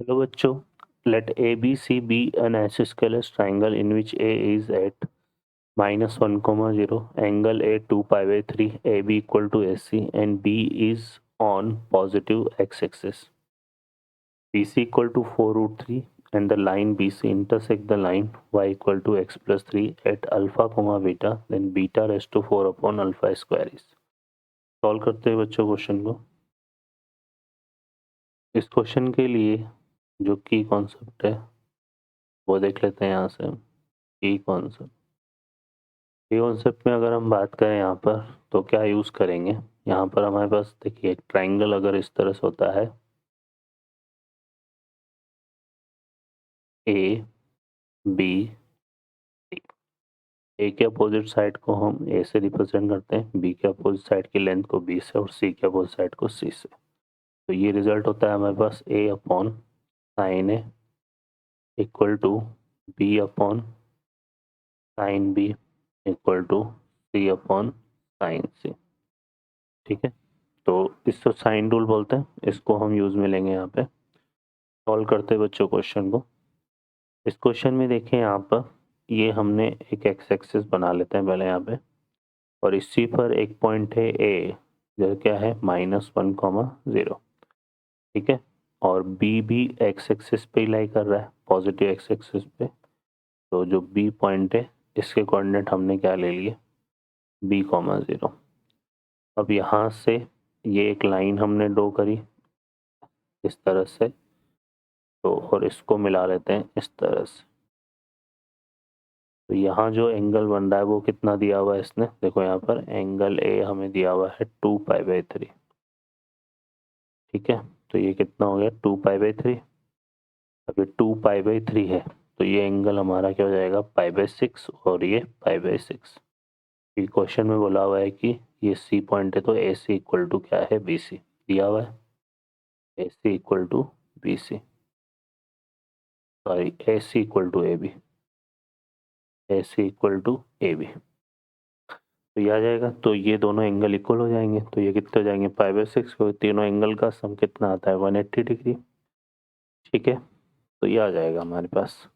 Hello बच्चों, let ABC be an isosceles triangle in which A is at -1, 0, angle A 2 pi by 3, AB equal to AC and B is on positive x-axis. BC equal to 4 root 3 and the line BC intersect the line y equal to x plus 3 at alpha comma beta, then beta raised to 4 upon alpha square is. Solve करते हैं बच्चों question को। इस question के लिए जो की concept है वो देख लेते हैं यहाँ से। की कॉन्सेप्ट में अगर हम बात करें यहाँ पर तो क्या यूज़ करेंगे। यहाँ पर हमारे पास देखिए एक ट्राइंगल अगर इस तरह से होता है ए बी सी, ए के अपोजिट साइड को हम ए से रिप्रेजेंट करते हैं, बी के अपोजिट साइड की लेंथ को बी से और सी के अपोजिट साइड को सी से। तो ये रिजल्ट होता है हमारे पास a upon sine a equal to b upon sine b equal to c upon sine c. ठीक है, तो इसको साइन रूल बोलते हैं, इसको हम यूज़ में लेंगे यहाँ पे। सॉल्व करते हैं बच्चों क्वेश्चन को। इस क्वेश्चन में देखें यहाँ पर ये हमने एक एक्स एक्सिस बना लेते हैं पहले यहाँ पे, और इसी पर एक पॉइंट है ए जो क्या है -1, 0। ठीक है, और बी भी एक्स एक्सिस पे लाई कर रहा है, पॉजिटिव एक्स एक्सिस पे। तो जो बी पॉइंट है इसके कोऑर्डिनेट हमने क्या ले लिए b, 0। अब यहाँ से ये एक लाइन हमने ड्रॉ करी इस तरह से, तो और इसको मिला लेते हैं इस तरह से। तो यहाँ जो एंगल बन रहा है वो कितना दिया हुआ है इसने, देखो यहाँ पर एंगल ए हमें दिया हुआ है 2 पाई बाई 3। ठीक है, तो ये कितना हो गया 2 पाई बाई 3। अब ये 2 पाई बाई 3 है तो ये एंगल हमारा क्या हो जाएगा पाई बाई 6 और ये पाई बाई 6। ये क्वेश्चन में बोला हुआ है कि ये सी पॉइंट है तो ए सी इक्वल टू क्या है बी सी दिया हुआ है, A C equal to B C, sorry A C equal to A B, A C equal to A B. तो ये आ जाएगा, तो ये दोनों एंगल इक्वल हो जाएंगे, तो ये कितने हो जाएंगे पाई बाई 6, क्योंकि तीनों एंगल का सम कितना आता है 180 डिग्री। ठीक है, तो ये आ जाएगा हमारे पास।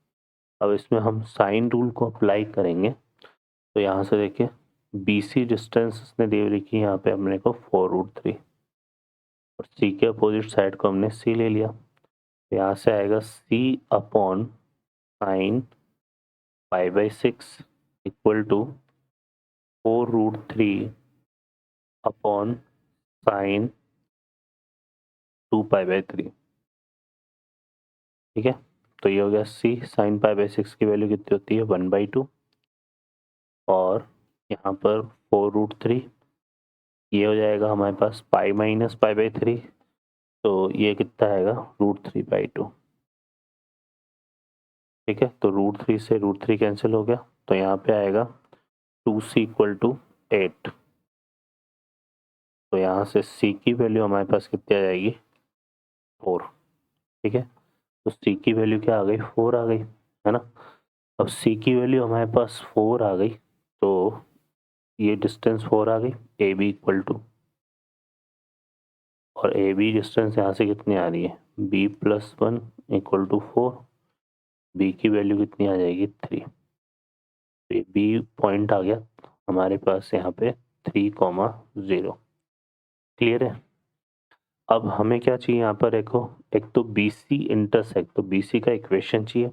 अब इसमें हम साइन रूल को अप्लाई करेंगे, तो यहाँ से देखिए बी सी डिस्टेंस इसने दे रखी है यहाँ पे हमने को 4 रूट 3 और सी के अपोजिट साइड को हमने सी ले लिया। तो यहाँ से आएगा c upon sine pi by 6 equal to 4 root 3 upon sine 2 pi by 3। ठीक है, तो ये हो गया सी साइन पाई बाई 6 की वैल्यू कितनी होती है 1/2 और यहाँ पर 4 रूट 3, ये हो जाएगा हमारे पास पाई माइनस पाई बाई 3, तो ये कितना आएगा √3/2। ठीक है, तो √3 से √3 कैंसिल हो गया, तो यहाँ पे आएगा 2c इक्वल टू 8। तो यहाँ से c की वैल्यू हमारे पास कितनी आ जाएगी 4। ठीक है, तो c की वैल्यू क्या आ गई 4 आ गई है ना। अब c की वैल्यू हमारे पास 4 आ गई, तो ये डिस्टेंस 4 आ गई, ए बी इक्वल टू, और ए बी डिस्टेंस यहाँ से कितनी आ रही है b+1 इक्वल टू 4, बी की वैल्यू कितनी आ जाएगी 3। तो ये बी पॉइंट आ गया हमारे पास यहाँ पे 3, 0। क्लियर है। अब हमें क्या चाहिए यहाँ पर देखो, एक तो बी सी इंटरसेक्ट, तो बी सी का इक्वेशन चाहिए।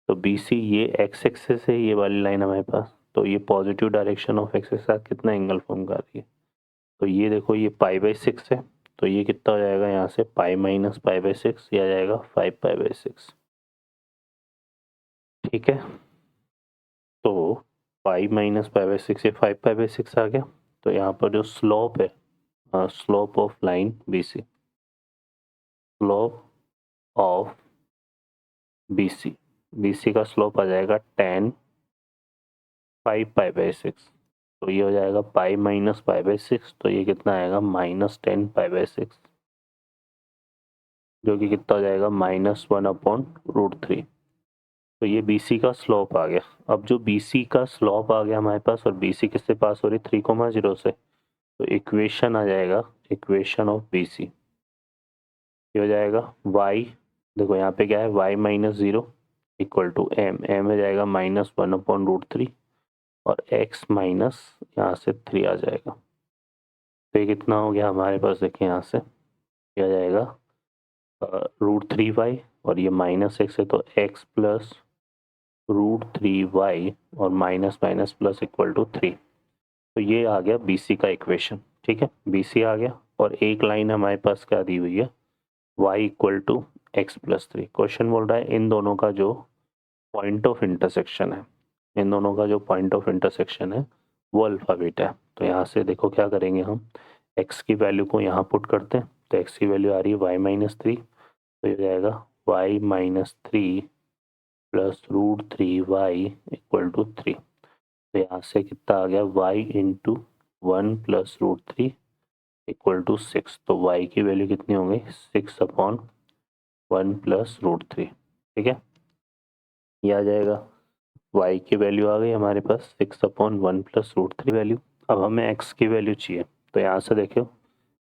तो बी सी ये एक्स एक्सिस है, ये वाली लाइन हमारे पास, तो ये पॉजिटिव डायरेक्शन ऑफ एक्स के साथ कितना एंगल फॉर्म कर रही है। तो ये देखो ये पाई बाई 6 है, तो ये कितना हो जाएगा यहाँ से पाई माइनस पाई बाई 6, ये आ जाएगा 5 पाई बाई 6। ठीक है, तो पाई माइनस पाई बाई 6 ये 5 पाई बाई 6 आ गया। तो यहाँ पर जो स्लोप है, slope of line B C, slope of B C का स्लोप आ जाएगा 10 5 पाई बाई 6। तो ये हो जाएगा पाई माइनस पाई बाई 6, तो ये कितना आएगा -10 पाई बाई 6, जो कि कितना हो जाएगा -1/√3। तो ये बी सी का स्लोप आ गया। अब जो बी सी का स्लोप आ गया हमारे पास, और बी सी किससे पास हो रही 3, 0 से, तो इक्वेशन आ जाएगा, इक्वेशन ऑफ बी सी ये हो जाएगा y देखो यहाँ पे क्या है, y minus 0 equal to M में जाएगा -1/√3 और x माइनस यहाँ से 3 आ जाएगा। तो ये कितना हो गया हमारे पास, देखिए यहाँ से क्या जाएगा √3y और ये -x है तो x प्लस √3y और minus minus plus equal to 3। तो ये आ गया BC का इक्वेशन। ठीक है, BC आ गया और एक लाइन हमारे पास क्या दी हुई है, y equal to X plus 3। Question बोल रहा है इन दोनों का जो पॉइंट ऑफ इंटरसेक्शन है, इन दोनों का जो पॉइंट ऑफ इंटरसेक्शन है वो अल्फा बीटा है। तो यहाँ से देखो क्या करेंगे हम, x की वैल्यू को यहाँ पुट करते हैं तो x की वैल्यू आ रही है y माइनस 3, तो ये जाएगा y minus 3 plus √3y equal to 3। तो यहाँ से कितना आ गया, y into 1 plus √3 equal to 6। तो y की वैल्यू कितनी हो गई, 6/1 प्लस √3। ठीक है, ये आ जाएगा, y की वैल्यू आ गई हमारे पास 6/1 प्लस √3 वैल्यू। अब हमें x की वैल्यू चाहिए, तो यहाँ से देखो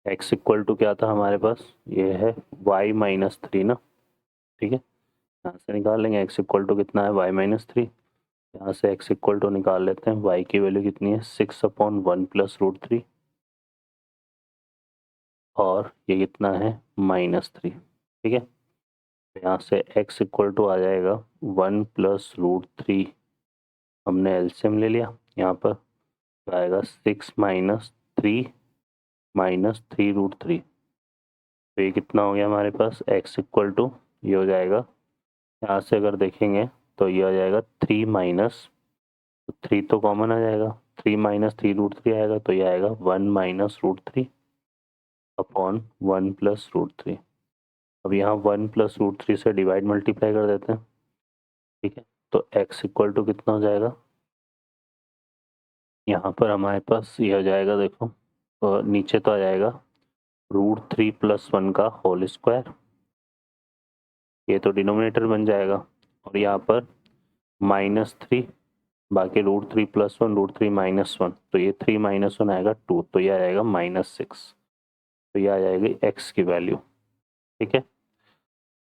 x इक्वल टू क्या था हमारे पास, ये है y माइनस 3 ना। ठीक है, यहाँ से निकाल लेंगे x इक्वल टू कितना है, y माइनस 3। यहाँ से x इक्वल टू निकाल लेते हैं, y की वैल्यू कितनी है 6/1 प्लस √3 और ये कितना है -3। ठीक है, यहाँ से x इक्वल टू आ जाएगा 1 प्लस √3, हमने एलसीएम ले लिया, यहाँ पर आएगा 6 माइनस 3 माइनस 3√3। तो ये कितना हो गया हमारे पास, x इक्वल टू ये हो जाएगा, यहाँ से अगर देखेंगे तो ये आ जाएगा 3 माइनस, तो 3 तो कॉमन आ जाएगा, 3 माइनस 3√3 आएगा तो ये आएगा 1 माइनस √3 अपॉन 1 प्लस √3। अब यहाँ 1 प्लस √3 से डिवाइड मल्टीप्लाई कर देते हैं। ठीक है, तो x इक्वल टू कितना हो जाएगा, यहाँ पर हमारे पास ये हो जाएगा, देखो नीचे तो आ जाएगा √3 प्लस 1 का होल स्क्वायर, ये तो डिनोमिनेटर बन जाएगा, और यहाँ पर -3, बाकी √3 प्लस 1 √3 माइनस 1, तो ये 3 माइनस 1 आएगा 2, तो ये आएगा -6। तो ये आ जाएगी x की वैल्यू। ठीक है,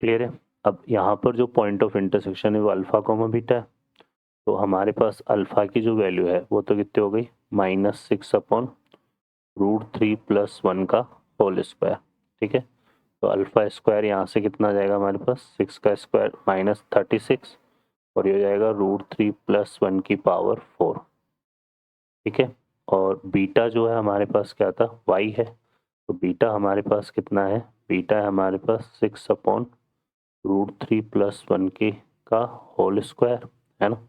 क्लियर है। अब यहाँ पर जो पॉइंट ऑफ इंटरसेक्शन है वो अल्फा कोमा बीटा है, तो हमारे पास अल्फा की जो वैल्यू है वो तो कितनी हो गई, -6/√3 प्लस 1 का होल स्क्वायर। ठीक है, तो अल्फा स्क्वायर यहाँ से कितना आ जाएगा हमारे पास, 6 का स्क्वायर -36 और ये हो जाएगा √3 प्लस 1 की पावर 4। ठीक है, और बीटा जो है हमारे पास क्या था, y है, तो बीटा हमारे पास कितना है, बीटा है हमारे पास 6/√3 प्लस 1 की का होल स्क्वायर है ना,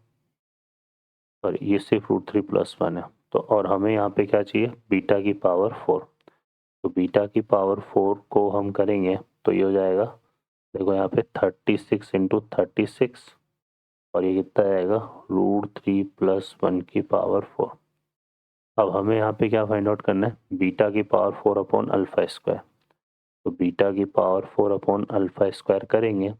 और ये सिर्फ √3 प्लस 1 है। तो और हमें यहाँ पे क्या चाहिए, बीटा की पावर 4। तो बीटा की पावर 4 को हम करेंगे तो ये हो जाएगा, देखो यहाँ पे 36 इंटू 36 और ये कितना आएगा, √3 प्लस 1 की पावर 4। अब हमें यहाँ पे क्या फाइंड आउट करना है, बीटा की पावर 4 अपॉन अल्फा स्क्वायर। तो बीटा की पावर 4 अपॉन अल्फा स्क्वायर करेंगे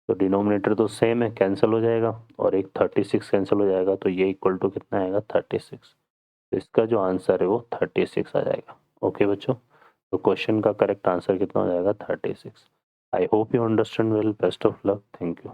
तो डिनोमिनेटर तो सेम है, कैंसिल हो जाएगा और एक 36 कैंसिल हो जाएगा, तो ये इक्वल टू कितना आएगा 36। तो इसका जो आंसर है वो 36 आ जाएगा। ओके बच्चों, तो क्वेश्चन का करेक्ट आंसर कितना हो जाएगा 36। I hope you understand well, best of luck, thank you.